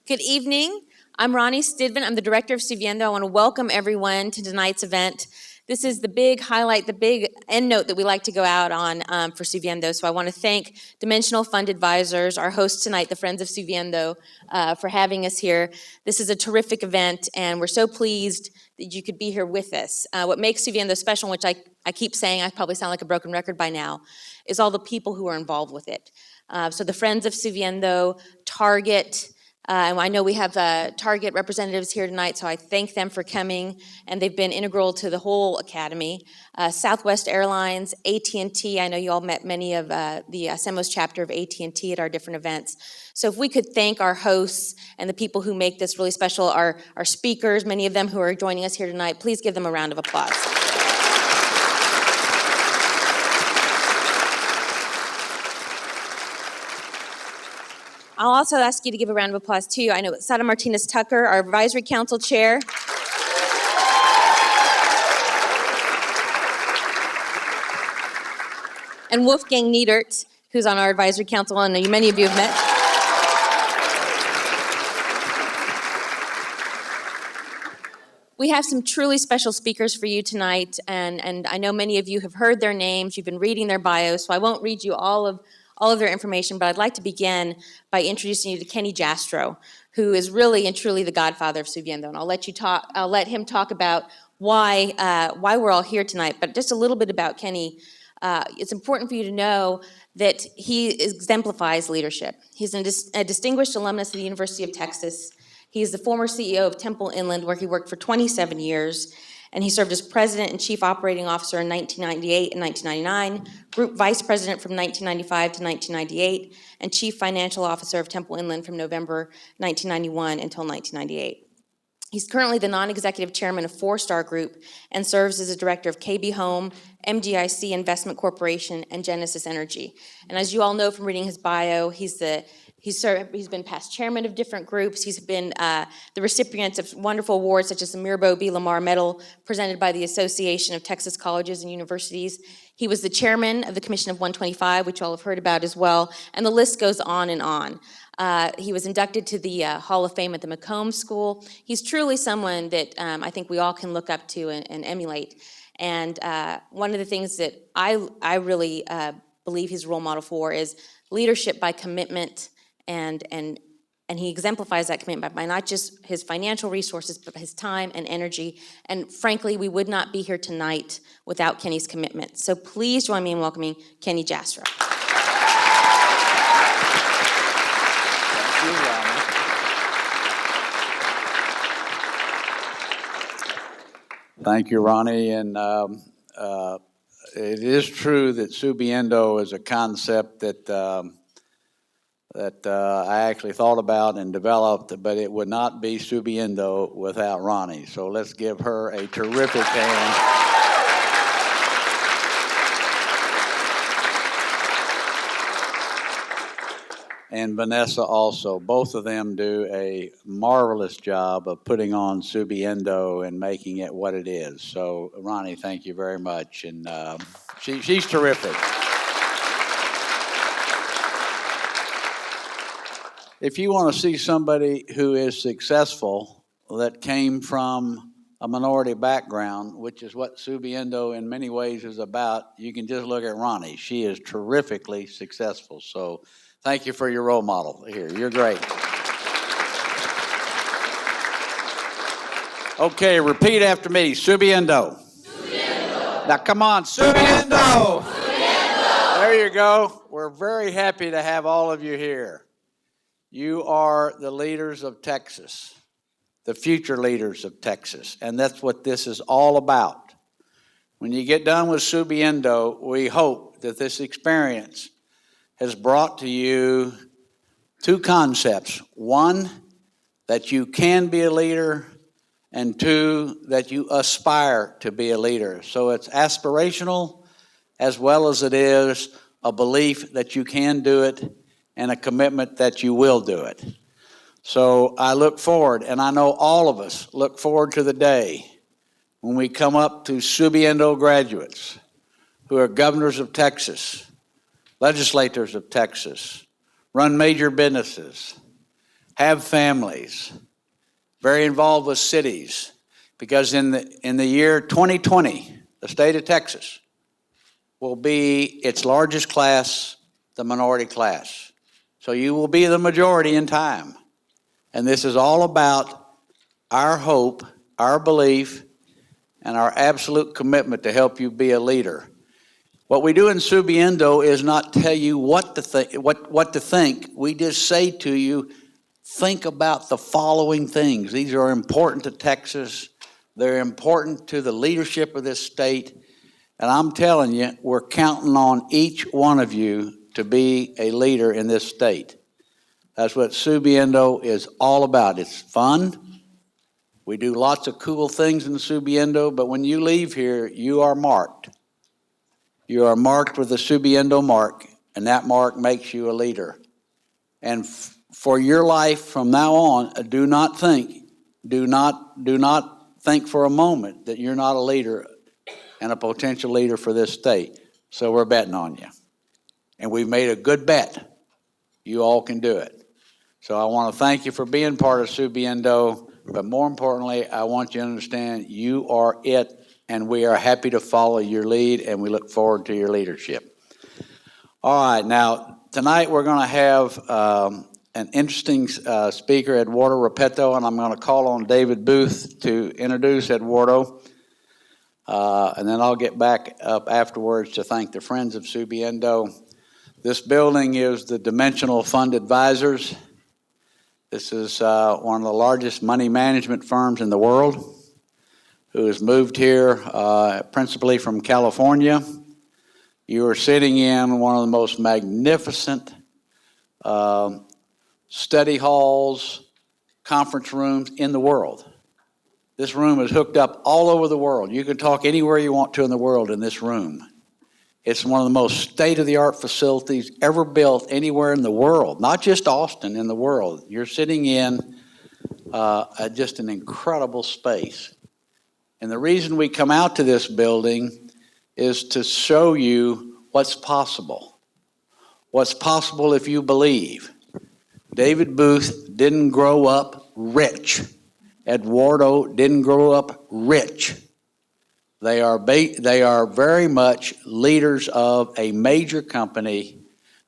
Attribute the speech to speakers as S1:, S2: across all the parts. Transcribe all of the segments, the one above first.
S1: Good evening. I'm Ronnie Stidman. I'm the director of Subiendo. I want to welcome everyone to tonight's event. This is the big highlight, the big end note that we like to go out on for Subiendo. So I want to thank Dimensional Fund Advisors, our hosts tonight, the Friends of Subiendo, for having us here. This is a terrific event, and we're so pleased that you could be here with us. What makes Subiendo special, which I keep saying, I probably sound like a broken record by now, is all the people who are involved with it. So the Friends of Subiendo, Target, and I know we have Target representatives here tonight, so I thank them for coming, and they've been integral to the whole academy. Southwest Airlines, AT&T, I know you all met many of the Semos chapter of AT&T at our different events. So if we could thank our hosts and the people who make this really special, our speakers, many of them who are joining us here tonight, please give them a round of applause. I'll also ask you to give a round of applause too. I know Sada Martinez-Tucker, our Advisory Council Chair. And Wolfgang Niedert, who's on our Advisory Council, and many of you have met. We have some truly special speakers for you tonight, and I know many of you have heard their names, you've been reading their bios, so I won't read you all of their information, but I'd like to begin by introducing you to Kenny Jastro, who is really and truly the godfather of Subiendo. And I'll let him talk about why we're all here tonight. But just a little bit about Kenny. It's important for you to know that he exemplifies leadership. He's a distinguished alumnus of the University of Texas. He is the former CEO of Temple Inland, where he worked for 27 years. And he served as president and chief operating officer in 1998 and 1999, group vice president from 1995 to 1998, and chief financial officer of Temple Inland from November 1991 until 1998. He's currently the non-executive chairman of 4-Star Group and serves as a director of KB Home, MGIC Investment Corporation, and Genesis Energy. And as you all know from reading his bio, he's been past chairman of different groups. He's been the recipient of wonderful awards such as the Mirbeau B. Lamar Medal presented by the Association of Texas Colleges and Universities. He was the chairman of the Commission of 125, which you all have heard about as well, and the list goes on and on. He was inducted to the Hall of Fame at the McCombs School. He's truly someone that I think we all can look up to and emulate. And one of the things that I really believe he's a role model for is leadership by commitment, and he exemplifies that commitment by not just his financial resources, but his time and energy. And frankly, we would not be here tonight without Kenny's commitment. So please join me in welcoming Kenny Jastro.
S2: Thank you, Ronnie. And it is true that Subiendo is a concept that I actually thought about and developed, but it would not be Subiendo without Ronnie. So let's give her a terrific hand. And Vanessa also. Both of them do a marvelous job of putting on Subiendo and making it what it is. So, Ronnie, thank you very much. And she's terrific. If you want to see somebody who is successful that came from a minority background, which is what Subiendo in many ways is about, you can just look at Ronnie. She is terrifically successful. So thank you for your role model here. You're great. Okay, repeat after me. Subiendo. Subiendo. Now come on, Subiendo. Subiendo. There you go. We're very happy to have all of you here. You are the leaders of Texas, the future leaders of Texas, and that's what this is all about. When you get done with Subiendo, we hope that this experience has brought to you two concepts. One, that you can be a leader, and two, that you aspire to be a leader. So it's aspirational as well as it is a belief that you can do it and a commitment that you will do it. So I look forward, and I know all of us look forward to the day when we come up to Subiendo graduates who are governors of Texas, legislators of Texas, run major businesses, have families, very involved with cities, because in the year 2020, the state of Texas will be its largest class, the minority class. So you will be the majority in time. And this is all about our hope, our belief, and our absolute commitment to help you be a leader. What we do in Subiendo is not tell you what to think. We just say to you, think about the following things. These are important to Texas. They're important to the leadership of this state. And I'm telling you, we're counting on each one of you to be a leader in this state. That's what Subiendo is all about. It's fun. We do lots of cool things in Subiendo, but when you leave here, you are marked. You are marked with the Subiendo mark, and that mark makes you a leader. And for your life from now on, do not think for a moment that you're not a leader and a potential leader for this state. So we're betting on you. And we've made a good bet. You all can do it. So I want to thank you for being part of Subiendo, but more importantly, I want you to understand you are it, and we are happy to follow your lead, and we look forward to your leadership. All right, now, tonight we're going to have an interesting speaker, Eduardo Repetto, and I'm going to call on David Booth to introduce Eduardo, and then I'll get back up afterwards to thank the Friends of Subiendo. This building is the Dimensional Fund Advisors. This is one of the largest money management firms in the world, who has moved here principally from California. You are sitting in one of the most magnificent study halls, conference rooms in the world. This room is hooked up all over the world. You can talk anywhere you want to in the world in this room. It's one of the most state-of-the-art facilities ever built anywhere in the world, not just Austin, in the world. You're sitting in just an incredible space. And the reason we come out to this building is to show you what's possible. What's possible if you believe. David Booth didn't grow up rich. Eduardo didn't grow up rich. They are very much leaders of a major company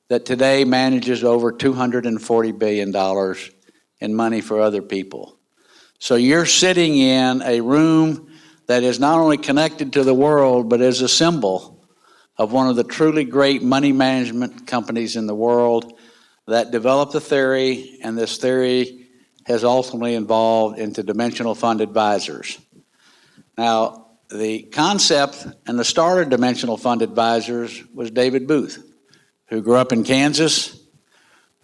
S2: that today manages over $240 billion in money for other people. So you're sitting in a room that is not only connected to the world, but is a symbol of one of the truly great money management companies in the world that developed a theory, and this theory has ultimately evolved into Dimensional Fund Advisors. Now, the concept and the start of Dimensional Fund Advisors was David Booth, who grew up in Kansas,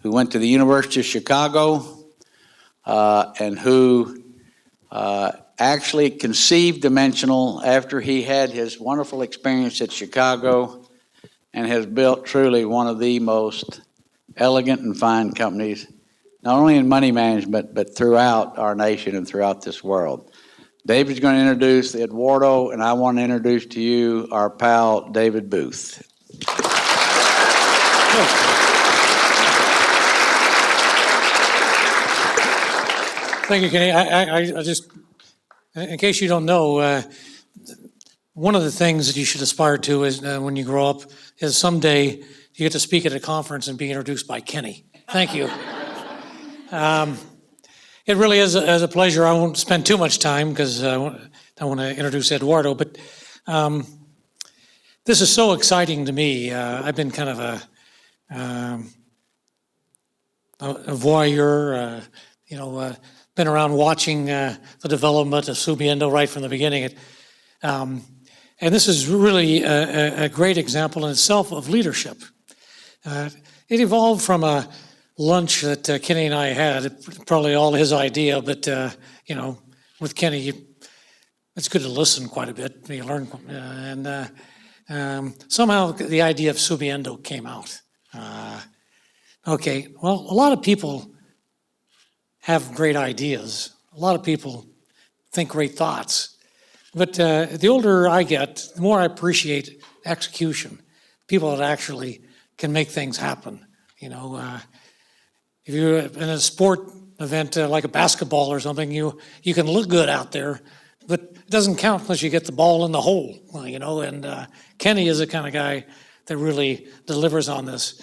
S2: who went to the University of Chicago, and who actually conceived Dimensional after he had his wonderful experience at Chicago, and has built truly one of the most elegant and fine companies, not only in money management, but throughout our nation and throughout this world. David's going to introduce Eduardo, and I want to introduce to you our pal, David Booth.
S3: Thank you, Kenny. I just, in case you don't know, one of the things that you should aspire to is when you grow up is someday you get to speak at a conference and be introduced by Kenny. Thank you. It really is a pleasure. I won't spend too much time because I want to introduce Eduardo, but this is so exciting to me. I've been kind of a voyeur, been around watching the development of Subiendo right from the beginning. And this is really a great example in itself of leadership. It evolved from a lunch that Kenny and I had, probably all his idea, but, with Kenny, it's good to listen quite a bit. You learn, and somehow the idea of Subiendo came out. Okay, well, a lot of people have great ideas. A lot of people think great thoughts. But the older I get, the more I appreciate execution, people that actually can make things happen. If you're in a sport event like a basketball or something, you can look good out there, but it doesn't count unless you get the ball in the hole, you know, and Kenny is the kind of guy that really delivers on this.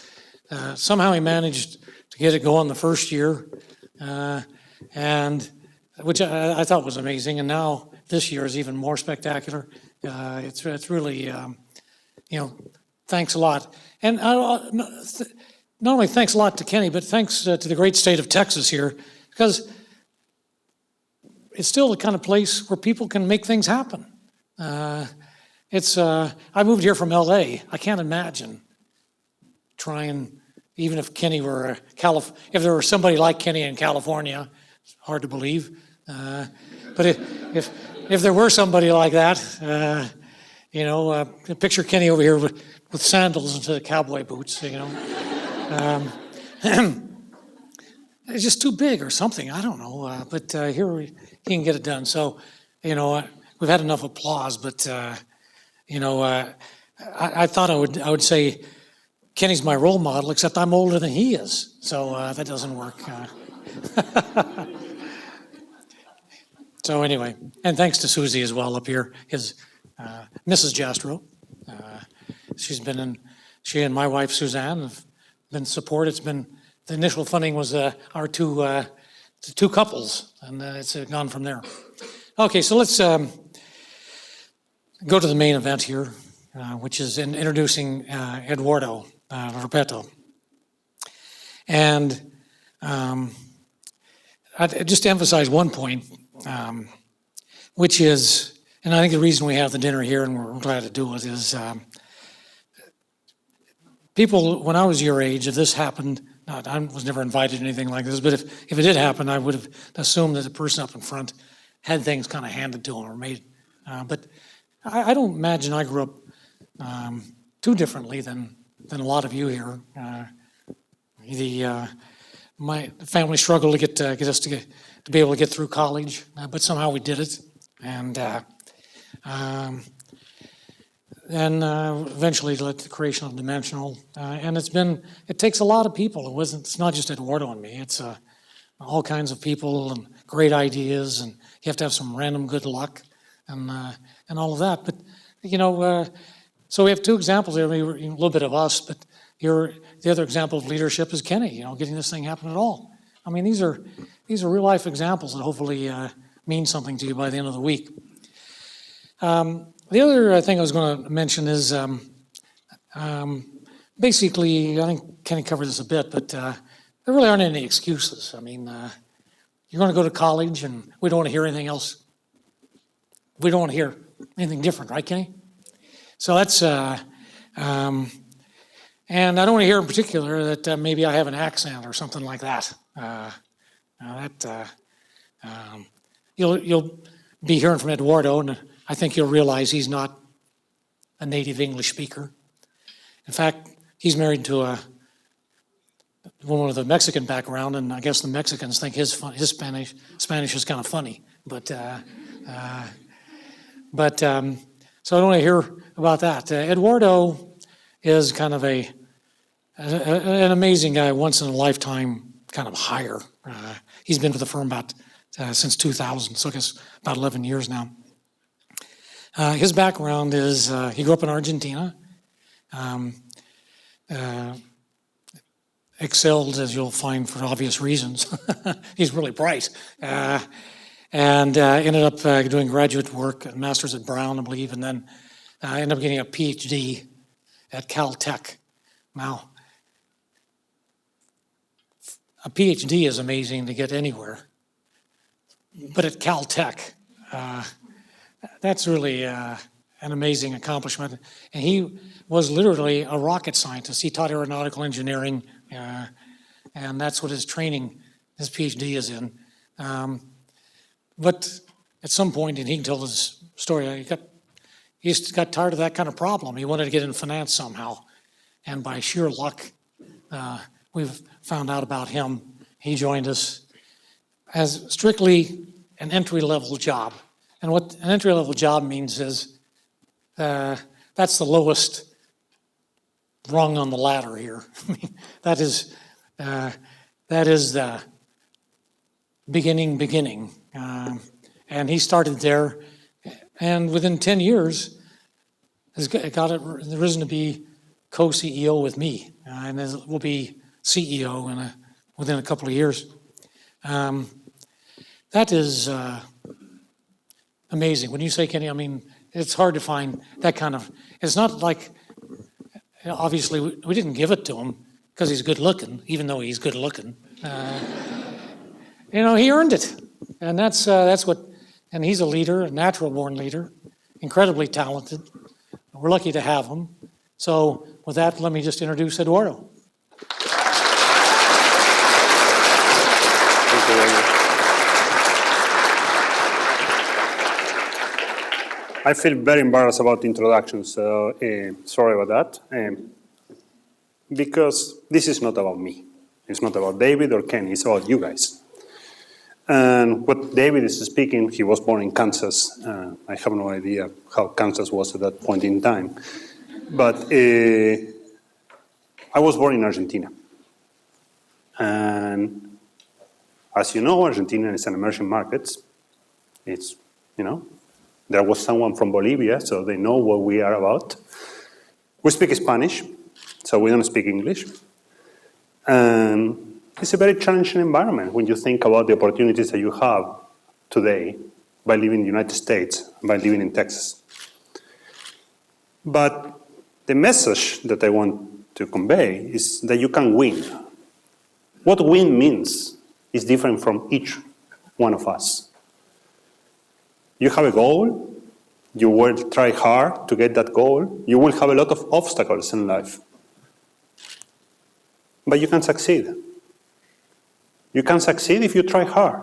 S3: Somehow he managed to get it going the first year, and which I thought was amazing, and now this year is even more spectacular. It's really, you know, thanks a lot. And not only thanks a lot to Kenny, but thanks to the great state of Texas here, because it's still the kind of place where people can make things happen. I moved here from LA. I can't imagine trying, even if Kenny were if there were somebody like Kenny in California, it's hard to believe. But if there were somebody like that, you know, picture Kenny over here with sandals instead of cowboy boots, you know. It's just too big or something, I don't know. But here he can get it done. So, you know, we've had enough applause, but, you know, I thought I would say Kenny's my role model, except I'm older than he is. So that doesn't work. So anyway, and thanks to Susie as well up here, his Mrs. Jastro. She and my wife Suzanne have been support. It's been, the initial funding was our two couples, and it's gone from there. Okay, so let's go to the main event here, which is introducing Eduardo Repetto. And just to emphasize one point, which is, and I think the reason we have the dinner here, and we're glad to do it, is people, when I was your age, if this happened, I was never invited to anything like this, but if it did happen, I would have assumed that the person up in front had things kind of handed to them or made. But I don't imagine I grew up too differently than a lot of you here. My family struggled to get us to be able to get through college, but somehow we did it, and eventually led to the creation of Dimensional. And it takes a lot of people. It's not just Eduardo and me. It's all kinds of people and great ideas, and you have to have some random good luck and all of that. But you know, so we have two examples there. Maybe a little bit of us, but the other example of leadership is Kenny. You know, getting this thing happen at all. I mean, these are real life examples that hopefully mean something to you by the end of the week. The other thing I was going to mention is basically, I think Kenny covered this a bit, but there really aren't any excuses. I mean, you're going to go to college, and we don't want to hear anything else. We don't want to hear anything different, right, Kenny? So that's, and I don't want to hear in particular that maybe I have an accent or something like that. You'll be hearing from Eduardo, and I think you'll realize he's not a native English speaker. In fact, he's married to a woman with a Mexican background, and I guess the Mexicans think his Spanish is kind of funny. But so I don't want to hear about that. Eduardo is kind of an amazing guy, once in a lifetime kind of hire. He's been with the firm since 2000, so I guess about 11 years now. His background is he grew up in Argentina, excelled, as you'll find for obvious reasons. He's really bright, and ended up doing graduate work, a master's at Brown, I believe, and then ended up getting a PhD at Caltech. Now, a PhD is amazing to get anywhere, but at Caltech, that's really an amazing accomplishment. And he was literally a rocket scientist. He taught aeronautical engineering, and that's what his training, his PhD is in. But at some point, and he can tell his story, he got tired of that kind of problem. He wanted to get in finance somehow. And by sheer luck, we've found out about him. He joined us as strictly an entry-level job. And what an entry-level job means is that's the lowest rung on the ladder here. I mean, that is beginning. And he started there, and within 10 years, has risen to be co-CEO with me, and will be CEO within a couple of years. That is amazing. When you say Kenny, I mean, it's hard to find that kind of, it's not like, obviously, we didn't give it to him because he's good looking, even though he's good looking. He earned it. And that's what, and he's a leader, a natural born leader, incredibly talented. We're lucky to have him. So with that, let me just introduce Eduardo.
S4: Thank you very much. I feel very embarrassed about the introduction, so sorry about that. Because this is not about me. It's not about David or Kenny, it's about you guys. And what David is speaking, he was born in Kansas. I have no idea how Kansas was at that point in time. But I was born in Argentina. And as you know, Argentina is an emerging market. It's, there was someone from Bolivia, so they know what we are about. We speak Spanish, so we don't speak English. And it's a very challenging environment when you think about the opportunities that you have today by living in the United States, by living in Texas. But the message that I want to convey is that you can win. What win means is different from each one of us. You have a goal, you will try hard to get that goal, you will have a lot of obstacles in life. But you can succeed. You can succeed if you try hard.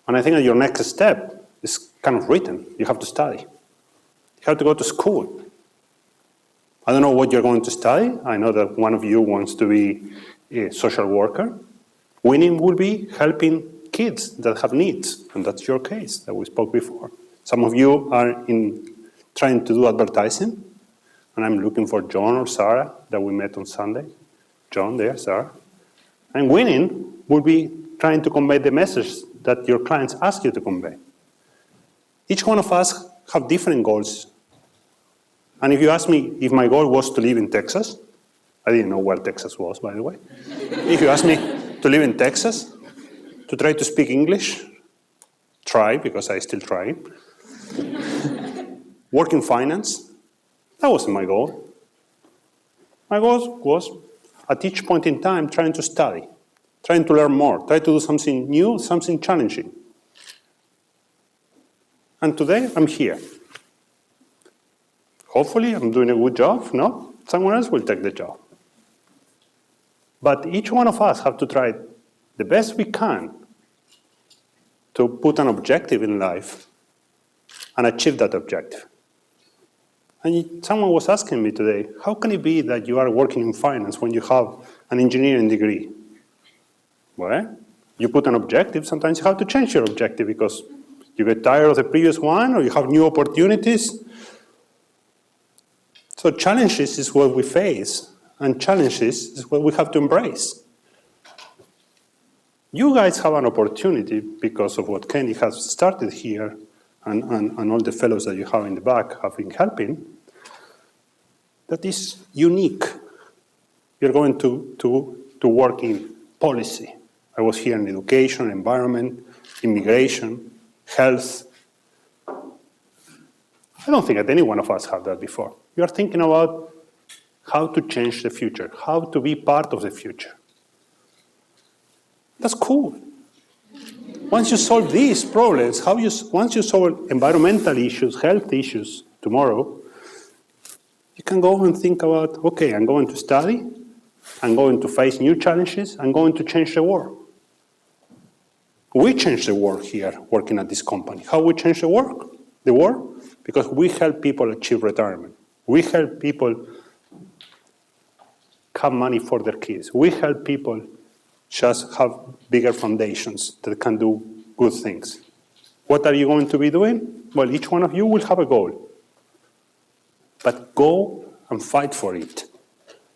S4: And I think that your next step is kind of written. You have to study. You have to go to school. I don't know what you're going to study. I know that one of you wants to be a social worker. Winning will be helping kids that have needs, and that's your case that we spoke before. Some of you are trying to do advertising, and I'm looking for John or Sarah that we met on Sunday. John there, Sarah. And winning will be trying to convey the message that your clients ask you to convey. Each one of us have different goals. And if you ask me if my goal was to live in Texas, I didn't know where Texas was, by the way. If you ask me to live in Texas, to try to speak English, try, because I still try. Work in finance, that wasn't my goal. My goal was, at each point in time, trying to study, trying to learn more, try to do something new, something challenging. And today, I'm here. Hopefully, I'm doing a good job. No, someone else will take the job. But each one of us have to try the best we can to put an objective in life and achieve that objective. And someone was asking me today, how can it be that you are working in finance when you have an engineering degree? Well, you put an objective, sometimes you have to change your objective because you get tired of the previous one or you have new opportunities. So challenges is what we face, and challenges is what we have to embrace. You guys have an opportunity because of what Kenny has started here and all the fellows that you have in the back have been helping, that is unique. You're going to work in policy. I was here in education, environment, immigration, health. I don't think that any one of us have that before. You are thinking about how to change the future, how to be part of the future. That's cool. Once you solve these problems, once you solve environmental issues, health issues tomorrow, you can go and think about, okay, I'm going to study, I'm going to face new challenges, I'm going to change the world. We change the world here, working at this company. How we change the world? Because we help people achieve retirement. We help people have money for their kids. We help people just have bigger foundations that can do good things. What are you going to be doing? Well, each one of you will have a goal. But go and fight for it.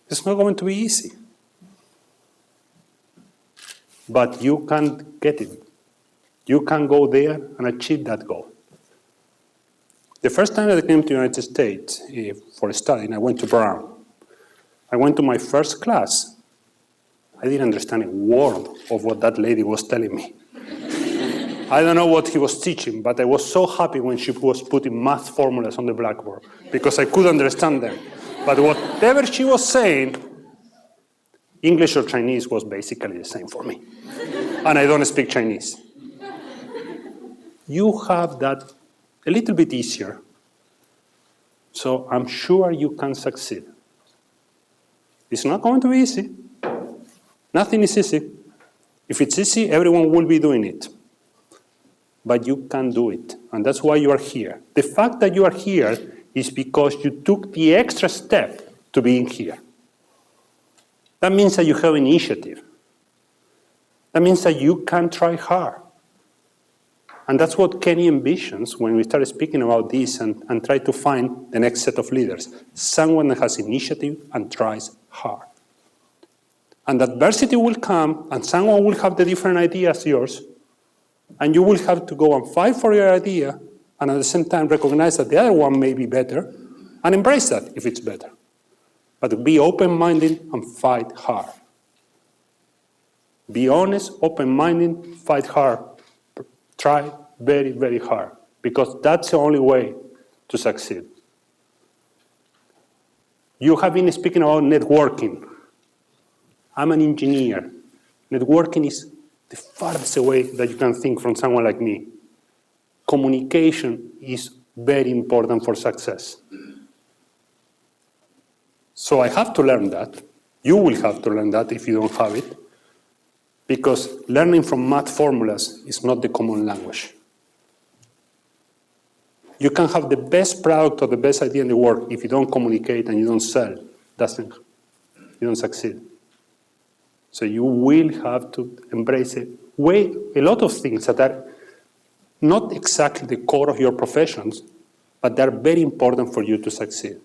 S4: It's not going to be easy. but you can't get it. You can go there and achieve that goal. The first time that I came to the United States for studying, I went to Brown. I went to my first class. I didn't understand a word of what that lady was telling me. I don't know what he was teaching, but I was so happy when she was putting math formulas on the blackboard because I could understand them. But whatever she was saying, English or Chinese was basically the same for me. And I don't speak Chinese. You have that a little bit easier. So I'm sure you can succeed. It's not going to be easy. Nothing is easy. If it's easy, everyone will be doing it. But you can do it. And that's why you are here. The fact that you are here is because you took the extra step to being here. That means that you have initiative. That means that you can try hard. And that's what Kenny envisions when we start speaking about this and try to find the next set of leaders. Someone that has initiative and tries hard. And adversity will come, and someone will have the different idea as yours, and you will have to go and fight for your idea, and at the same time recognize that the other one may be better, and embrace that if it's better. But be open-minded and fight hard. Be honest, open-minded, fight hard. Try very, very hard, because that's the only way to succeed. You have been speaking about networking. I'm an engineer. Networking is the farthest away that you can think from someone like me. Communication is very important for success. So I have to learn that. You will have to learn that if you don't have it. Because learning from math formulas is not the common language. You can have the best product or the best idea in the world. If you don't communicate and you don't sell, you don't succeed. So you will have to embrace a lot of things that are not exactly the core of your professions, but they're very important for you to succeed.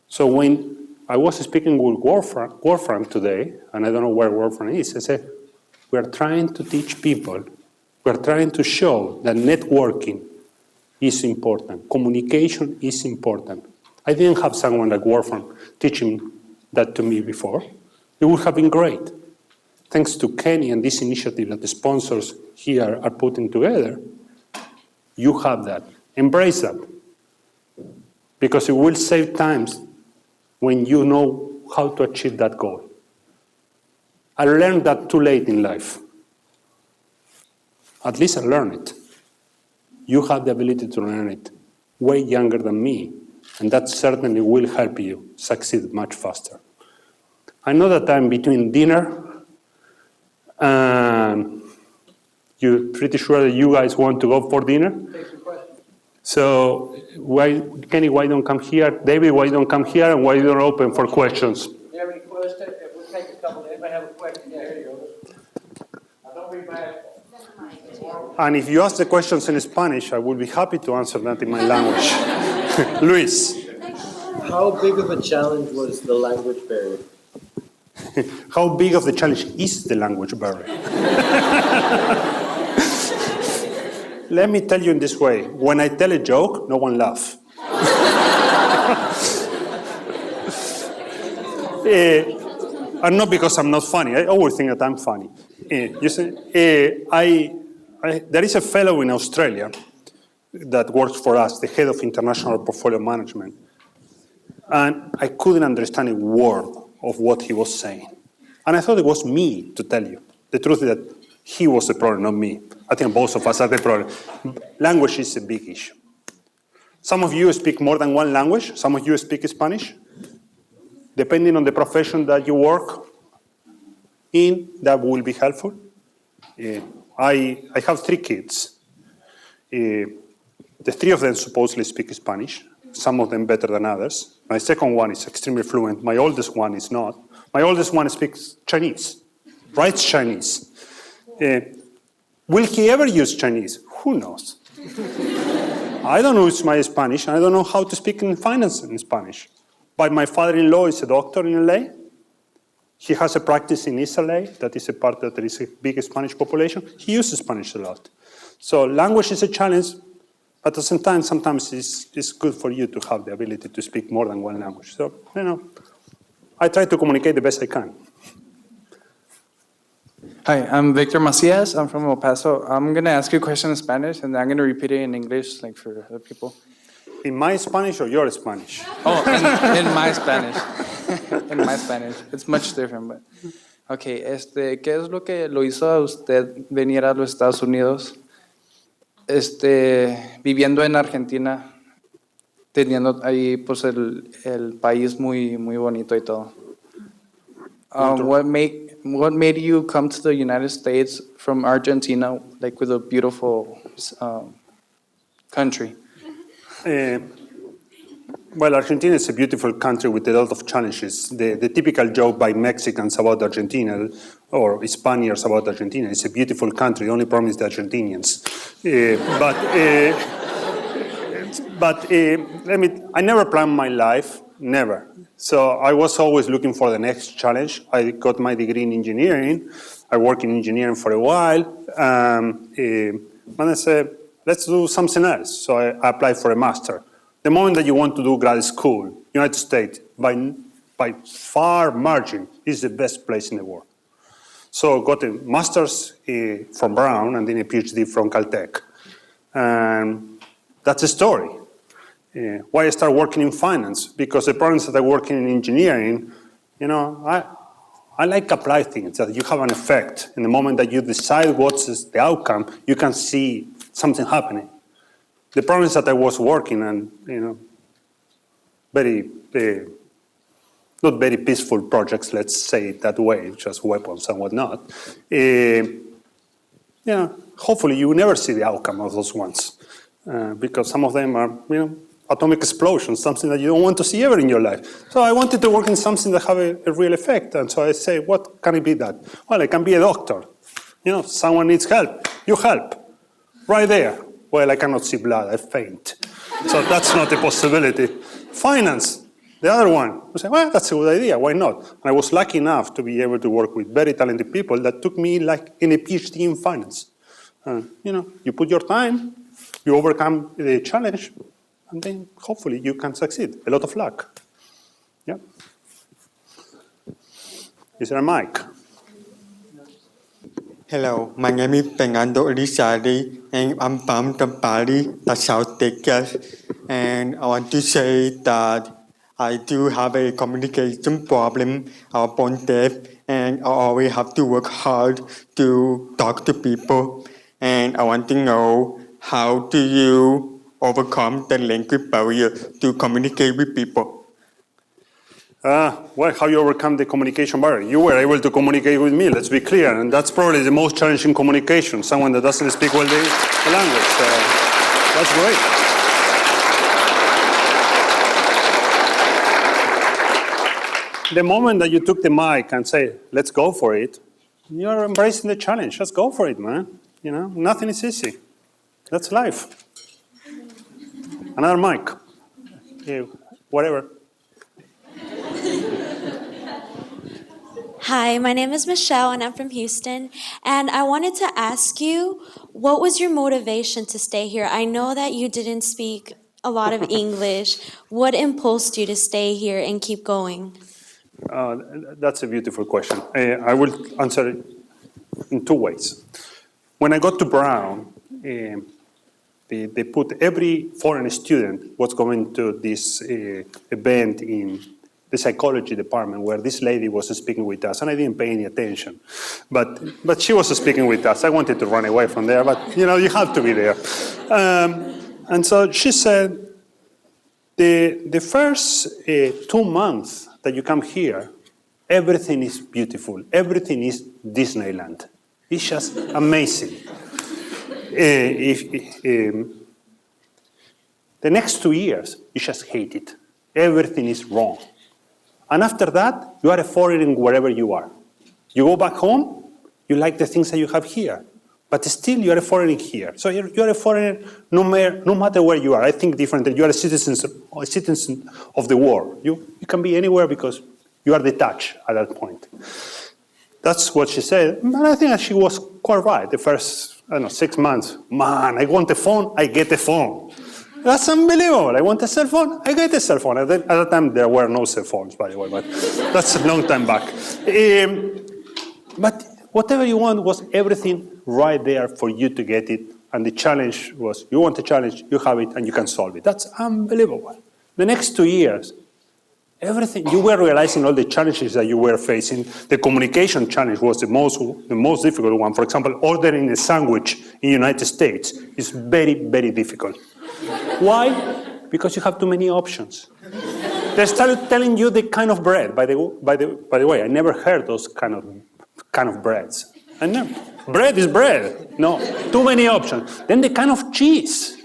S4: So when I was speaking with Wolfram today, and I don't know where Wolfram is, I said, we are trying to teach people, we are trying to show that networking is important, communication is important. I didn't have someone like Wolfram teaching that to me before. It would have been great. Thanks to Kenny and this initiative that the sponsors here are putting together, you have that. Embrace that. Because it will save times when you know how to achieve that goal. I learned that too late in life. At least I learned it. You have the ability to learn it way younger than me, and that certainly will help you succeed much faster. I know that I'm between dinner and you're pretty sure that you guys want to go for dinner. So Kenny, why don't come here? David, why don't come here? And why don't open for questions?
S5: Do you have any questions? We'll take a couple. Anybody have a question? Yeah, here you go. Don't be bad.
S4: And if you ask the questions in Spanish, I will be happy to answer that in my language. Luis.
S5: How big of a challenge was the language barrier?
S4: How big of the challenge is the language barrier? Let me tell you in this way. When I tell a joke, no one laughs. And not because I'm not funny. I always think that I'm funny. You see, there is a fellow in Australia that works for us, the head of international portfolio management. And I couldn't understand a word of what he was saying. And I thought it was me, to tell you. The truth is that he was the problem, not me. I think both of us are the problem. Language is a big issue. Some of you speak more than one language. Some of you speak Spanish. Depending on the profession that you work in, that will be helpful. I have 3 kids. The 3 of them supposedly speak Spanish, some of them better than others. My second one is extremely fluent. My oldest one is not. My oldest one speaks Chinese, writes Chinese. Will he ever use Chinese? Who knows? I don't know my Spanish, and I don't know how to speak in finance in Spanish. But my father-in-law is a doctor in LA. He has a practice in Israel, that is a part that there is a big Spanish population. He uses Spanish a lot. So language is a challenge, but at the same time, sometimes it's good for you to have the ability to speak more than one language. So, I try to communicate the best I can.
S6: Hi, I'm Victor Macias. I'm from El Paso. I'm going to ask you a question in Spanish, and I'm going to repeat it in English, like for other people.
S4: In my Spanish or your Spanish?
S6: Oh, in my Spanish. In my Spanish. It's much different, but... Okay, ¿qué es lo que lo hizo a usted venir a los Estados Unidos? Viviendo en Argentina, teniendo ahí, pues, el país muy, muy bonito y todo. What made you come to the United States from Argentina, like with a beautiful country?
S4: Well, Argentina is a beautiful country with a lot of challenges. The typical joke by Mexicans about Argentina or Spaniards about Argentina, it's a beautiful country. The only problem is the Argentinians. I never planned my life, never. So I was always looking for the next challenge. I got my degree in engineering. I worked in engineering for a while. And I said, let's do something else. So I applied for a master. The moment that you want to do grad school, United States, by far margin, is the best place in the world. So got a master's from Brown and then a PhD from Caltech. And that's the story. Why I started working in finance? Because the problems that I work in engineering, I like apply things, that you have an effect. In the moment that you decide what's the outcome, you can see something happening. The problem is that I was working and, not very peaceful projects, let's say it that way, just weapons and whatnot. Hopefully you never see the outcome of those ones because some of them are, atomic explosions, something that you don't want to see ever in your life. So I wanted to work in something that have a real effect. And so I say, what can it be that? Well, I can be a doctor. Someone needs help. You help. Right there. Well, I cannot see blood, I faint. So that's not a possibility. Finance, the other one. I say, well, that's a good idea, why not? And I was lucky enough to be able to work with very talented people that took me like in a PhD in finance. You put your time, you overcome the challenge, and then hopefully you can succeed. A lot of luck. Yeah. Is there a mic?
S7: Hello, my name is Fernando Elizalde, and I'm from Tampere, the South Texas. And I want to say that I do have a communication problem. I'm born deaf, and I always have to work hard to talk to people. And I want to know, how do you overcome the language barrier to communicate with people?
S4: Well, how you overcome the communication barrier? You were able to communicate with me, let's be clear, and that's probably the most challenging communication, someone that doesn't speak well the language. That's great. The moment that you took the mic and say, let's go for it, you're embracing the challenge. Just go for it, man. Nothing is easy. That's life. Another mic. Whatever.
S8: Hi, my name is Michelle and I'm from Houston. And I wanted to ask you, what was your motivation to stay here? I know that you didn't speak a lot of English. What impulsed you to stay here and keep going?
S4: That's a beautiful question. I will answer it in two ways. When I got to Brown, they put every foreign student was going to this event in the psychology department where this lady was speaking with us, and I didn't pay any attention. But she was speaking with us. I wanted to run away from there, but you have to be there. And so she said, the first 2 months that you come here, everything is beautiful. Everything is Disneyland. It's just amazing. The next 2 years, you just hate it. Everything is wrong. And after that, you are a foreigner wherever you are. You go back home, you like the things that you have here. But still, you are a foreigner here. So you are a foreigner no matter where you are. I think differently. You are a citizen of the world. You can be anywhere because You are detached at that point. That's what she said, and I think that she was quite right. The first, 6 months, man, I want a phone, I get a phone. That's unbelievable. I want a cell phone, I get a cell phone. At that time, there were no cell phones, by the way, but that's a long time back. But whatever you want was everything right there for you to get it. And the challenge was, you want a challenge, you have it, and you can solve it. That's unbelievable. The next 2 years, everything, you were realizing all the challenges that you were facing. The communication challenge was the most difficult one. For example, ordering a sandwich in the United States is very, very difficult. Why? Because you have too many options. They started telling you the kind of bread. By the way, I never heard those kind of breads. And no, bread is bread. No, too many options. Then the kind of cheese.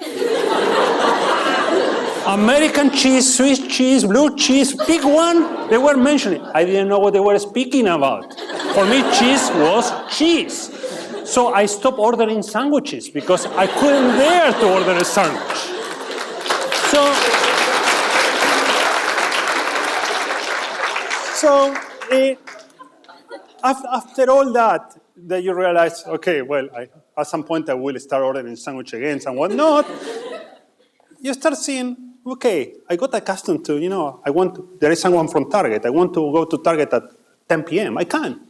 S4: American cheese, Swiss cheese, blue cheese, pick one. They were mentioning. I didn't know what they were speaking about. For me, cheese was cheese. So I stopped ordering sandwiches because I couldn't dare to order a sandwich. So after all that you realize, okay, well, at some point I will start ordering sandwich again and whatnot. You start seeing, okay, I got accustomed to, there is someone from Target. I want to go to Target at 10 p.m. I can.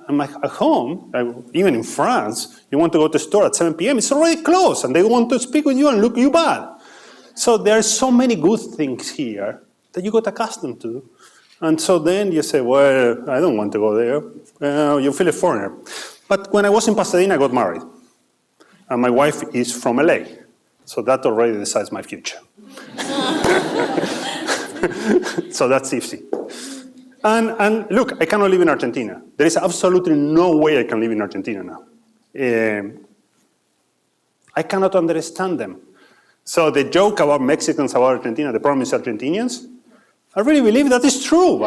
S4: I'm at home, even in France, you want to go to the store at 7 p.m. It's already closed, and they want to speak with you and look you bad. So there are so many good things here that you got accustomed to. And so then you say, well, I don't want to go there. You feel a foreigner. But when I was in Pasadena, I got married. And my wife is from LA. So that already decides my future. So that's easy. And look, I cannot live in Argentina. There is absolutely no way I can live in Argentina now. I cannot understand them. So the joke about Mexicans about Argentina, the problem is Argentinians. I really believe that is true.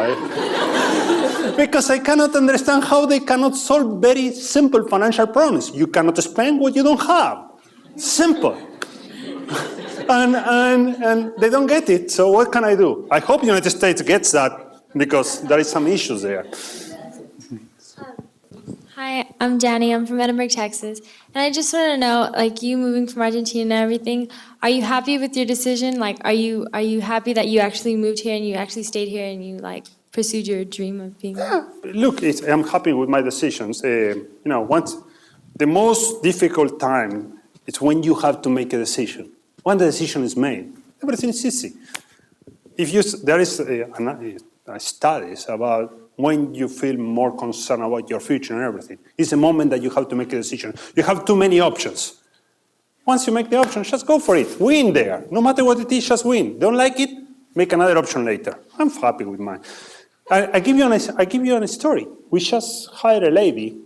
S4: Because I cannot understand how they cannot solve very simple financial problems. You cannot spend what you don't have. Simple. And they don't get it, so what can I do? I hope the United States gets that, because there is some issues there.
S9: Hi, I'm Danny. I'm from Edinburgh, Texas. And I just want to know, like, you moving from Argentina and everything, are you happy with your decision? Like, are you happy that you actually moved here and you actually stayed here and you, like, pursued your dream of being here?
S4: Look, I'm happy with my decisions. Once the most difficult time is when you have to make a decision. When the decision is made, everything is easy. There is studies about when you feel more concerned about your future and everything. It's the moment that you have to make a decision. You have too many options. Once you make the option, just go for it. Win there. No matter what it is, just win. Don't like it, make another option later. I'm happy with mine. I give you a story. We just hired a lady.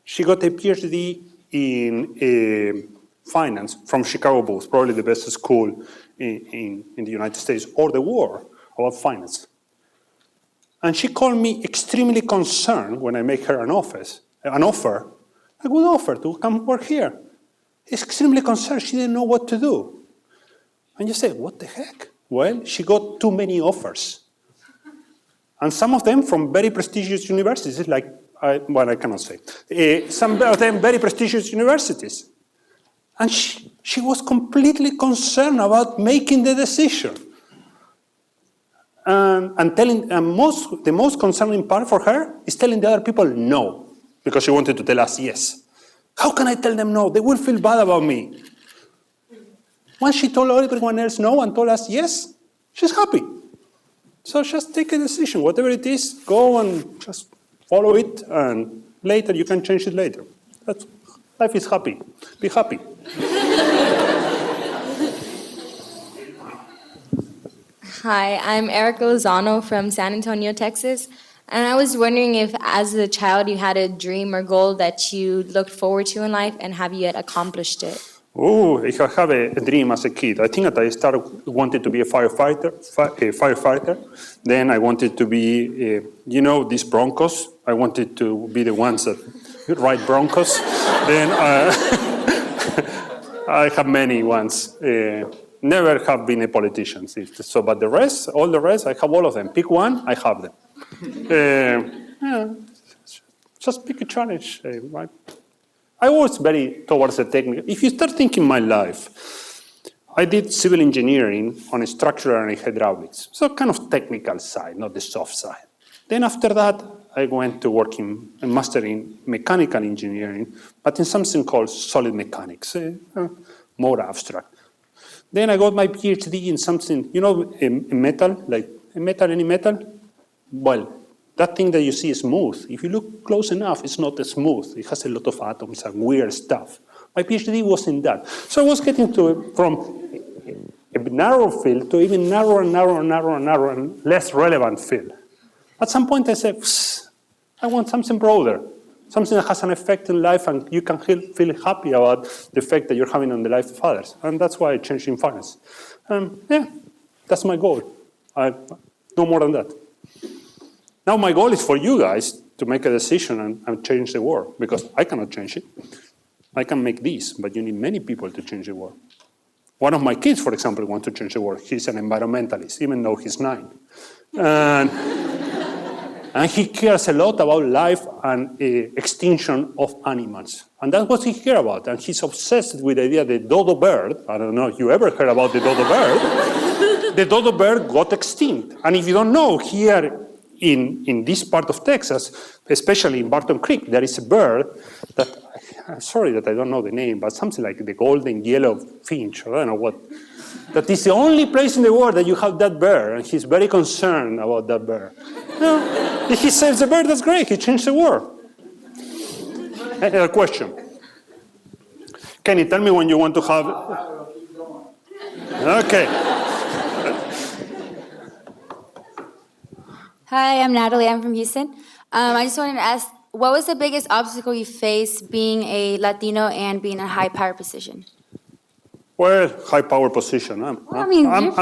S4: She got a PhD in finance from Chicago Bulls, probably the best school in the United States or the world about finance. And she called me extremely concerned when I make her an offer, a good offer to come work here. Extremely concerned, she didn't know what to do. And you say, what the heck? Well, she got too many offers. And some of them from very prestigious universities, like, I cannot say. Some of them very prestigious universities. And she was completely concerned about making the decision. The most concerning part for her is telling the other people no, because she wanted to tell us yes. How can I tell them no? They will feel bad about me. Once she told everyone else no and told us yes, she's happy. So just take a decision, whatever it is, go and just follow it, and later you can change it later. Life is happy. Be happy.
S10: Hi, I'm Erica Lozano from San Antonio, Texas. And I was wondering if, as a child, you had a dream or goal that you looked forward to in life, and have you yet accomplished it?
S4: Oh, if I have a dream as a kid, I think that I wanted to be a firefighter. Then I wanted to be, these Broncos. I wanted to be the ones that ride Broncos. Then I have many ones. never have been a politician. So, but the rest, all the rest, I have all of them. Pick one, I have them. Yeah, just pick a challenge. Right? I was very towards the technical. If you start thinking my life, I did civil engineering on structural and hydraulics. So kind of technical side, not the soft side. Then after that, I went to work in a master in mechanical engineering, but in something called solid mechanics, more abstract. Then I got my PhD in something, you know, in metal, like any metal? Well, that thing that you see is smooth. If you look close enough, it's not as smooth. It has a lot of atoms and weird stuff. My PhD was in that. So I was getting from a narrow field to even narrower and less relevant field. At some point I said, I want something broader, something that has an effect in life and you can feel happy about the effect that you're having on the life of others. And that's why I changed in finance. Yeah, that's my goal. No more than that. Now my goal is for you guys to make a decision and change the world, because I cannot change it. I can make this, but you need many people to change the world. One of my kids, for example, wants to change the world. He's an environmentalist, even though he's 9. And he cares a lot about life and extinction of animals. And that's what he cares about. And he's obsessed with the idea that the dodo bird, I don't know if you ever heard about the dodo bird, the dodo bird got extinct. And if you don't know, here in this part of Texas, especially in Barton Creek, there is a bird that, I'm sorry that I don't know the name, but something like the golden yellow finch, or I don't know what. That is the only place in the world that you have that bird, and he's very concerned about that bird. If he saves the bird, that's great. He changed the world. A question. Kenny, tell me when you want to have... Okay.
S11: Hi, I'm Natalie. I'm from Houston. I just wanted to ask, what was the biggest obstacle you faced being a Latino and being in a high power position?
S4: Well, high power position. I'm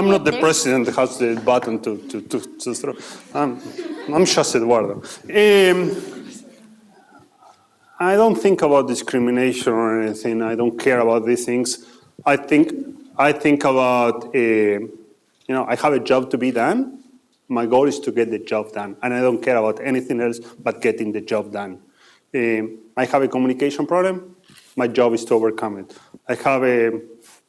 S4: not the president that has the button to throw. I'm just Eduardo. I don't think about discrimination or anything. I don't care about these things. I think about, I have a job to be done. My goal is to get the job done, and I don't care about anything else but getting the job done. I have a communication problem. My job is to overcome it.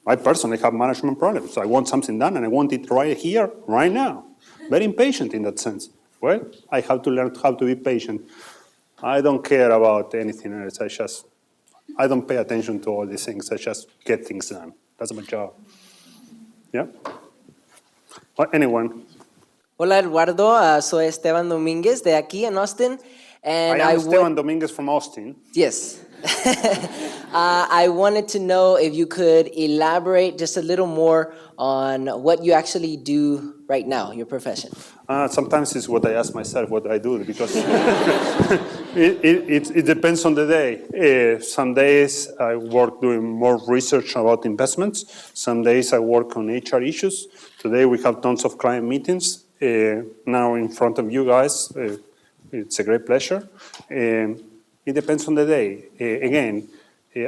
S4: I personally have management problems. So I want something done, and I want it right here, right now. Very impatient in that sense. Well, I have to learn how to be patient. I don't care about anything else. I don't pay attention to all these things. I just get things done. That's my job. Yeah? Anyone?
S12: Hola Eduardo, soy Esteban Domínguez de aquí en Austin. And
S4: I am Esteban Domínguez from Austin.
S12: Yes. I wanted to know if you could elaborate just a little more on what you actually do right now, your profession.
S4: Sometimes it's what I ask myself what I do, because it depends on the day. Some days I work doing more research about investments. Some days I work on HR issues. Today we have tons of client meetings. Now in front of you guys, it's a great pleasure. It depends on the day. Again,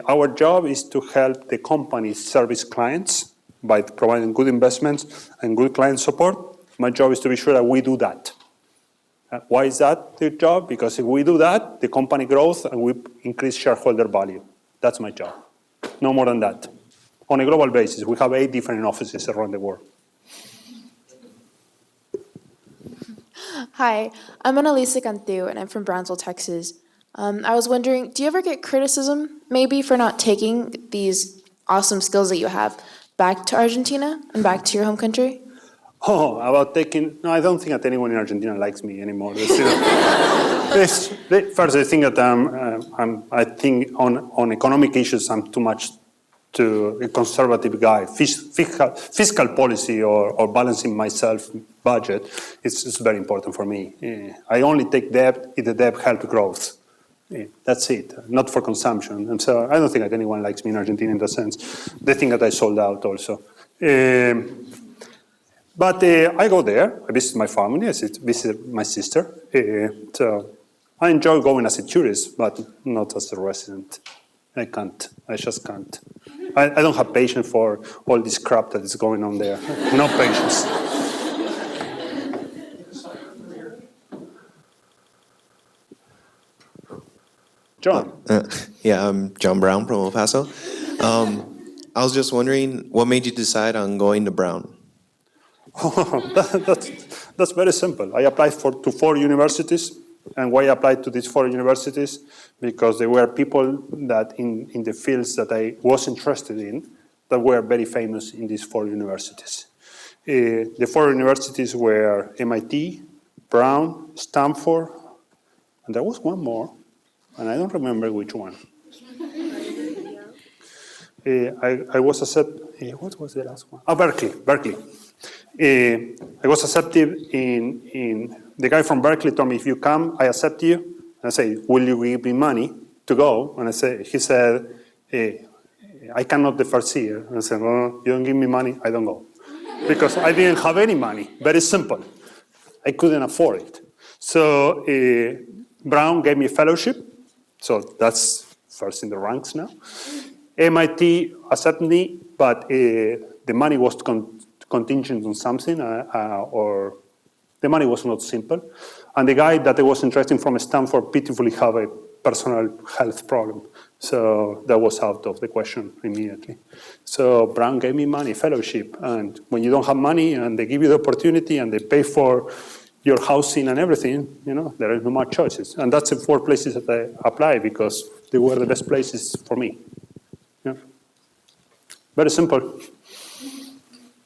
S4: our job is to help the company service clients by providing good investments and good client support. My job is to be sure that we do that. Why is that the job? Because if we do that, the company grows and we increase shareholder value. That's my job. No more than that. On a global basis, we have 8 different offices around the world.
S13: Hi, I'm Annalisa Cantu, and I'm from Brownsville, Texas. I was wondering, do you ever get criticism, maybe, for not taking these awesome skills that you have back to Argentina and back to your home country?
S4: Oh, about taking... No, I don't think that anyone in Argentina likes me anymore. First, the thing that I think on economic issues, I'm too much to a conservative guy. Fiscal policy or balancing myself budget is very important for me. I only take debt if the debt helps growth. That's it, not for consumption. And so I don't think that anyone likes me in Argentina in that sense. They think that I sold out also. But I go there, I visit my family, I visit my sister. So I enjoy going as a tourist, but not as a resident. I just can't. I don't have patience for all this crap that is going on there. No patience. John.
S14: Yeah, I'm John Brown from El Paso. I was just wondering, what made you decide on going to Brown?
S4: That's very simple. I applied to 4 universities. And why I applied to these 4 universities? Because there were people that in the fields that I was interested in that were very famous in these 4 universities. The 4 universities were MIT, Brown, Stanford, and there was one more, and I don't remember which one. I was accepted, what was the last one? Oh, Berkeley. I was accepted in the guy from Berkeley told me, if you come, I accept you. And I say, will you give me money to go? And he said, I cannot the first year. And I said, well, you don't give me money, I don't go. Because I didn't have any money, very simple. I couldn't afford it. So Brown gave me a fellowship. So that's first in the ranks now. MIT accepted me, but the money was contingent on something, or the money was not simple. And the guy that I was interested in from Stanford pitifully had a personal health problem. So that was out of the question immediately. So Brown gave me money, fellowship. And when you don't have money and they give you the opportunity and they pay for your housing and everything, there is no much choices. And that's the 4 places that I applied because they were the best places for me. Yeah. Very simple.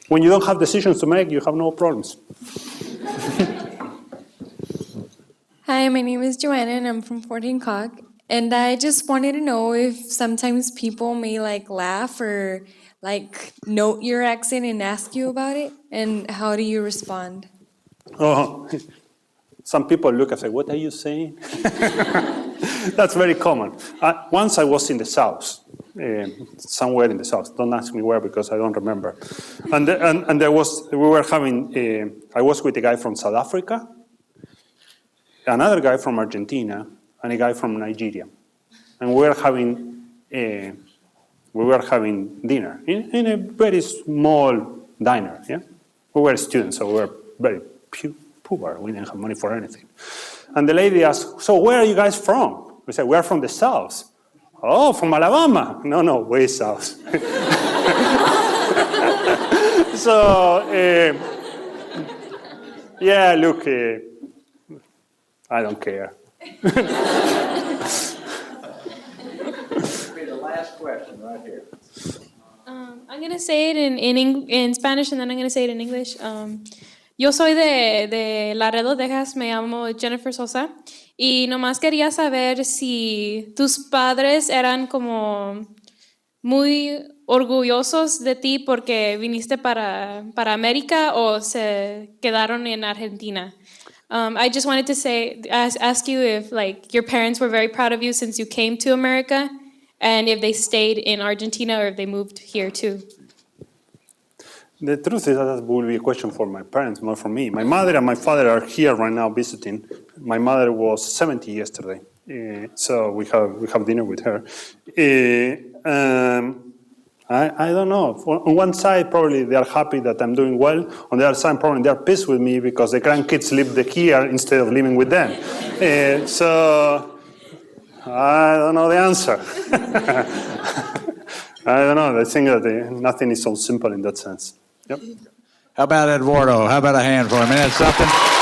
S4: When you don't have decisions to make, you have no problems.
S9: Hi, my name is Joanna, and I'm from Fort Hancock. And I just wanted to know if sometimes people may laugh or note your accent and ask you about it, and how do you respond?
S4: Oh, some people look and say, what are you saying? That's very common. Once I was in the South, somewhere in the South. Don't ask me where because I don't remember. And I was with a guy from South Africa, another guy from Argentina, and a guy from Nigeria. And we were having dinner in a very small diner, yeah? We were students, so we were very poor. We didn't have money for anything. And the lady asked, so where are you guys from? We said, we're from the South. Oh, from Alabama? No, way south. So, yeah, look, I don't care.
S5: This will be the last question right here.
S15: I'm going to say it in Spanish and then I'm going to say it in English. Yo soy de Laredo, Texas, me llamo Jennifer Sosa. Y nomás quería saber si tus padres eran como muy orgullosos de ti porque viniste para América o se quedaron en Argentina. I just wanted to ask you if your parents were very proud of you since you came to America, and if they stayed in Argentina or if they moved here too.
S4: The truth is that will be a question for my parents, not for me. My mother and my father are here right now visiting. My mother was 70 yesterday, so we have dinner with her. I don't know. On one side, probably they are happy that I'm doing well. On the other side, probably they are pissed with me because the grandkids live here instead of living with them. So I don't know the answer. I don't know. I think that nothing is so simple in that sense. Yep.
S2: How about Eduardo? How about a hand for him? Isn't that something?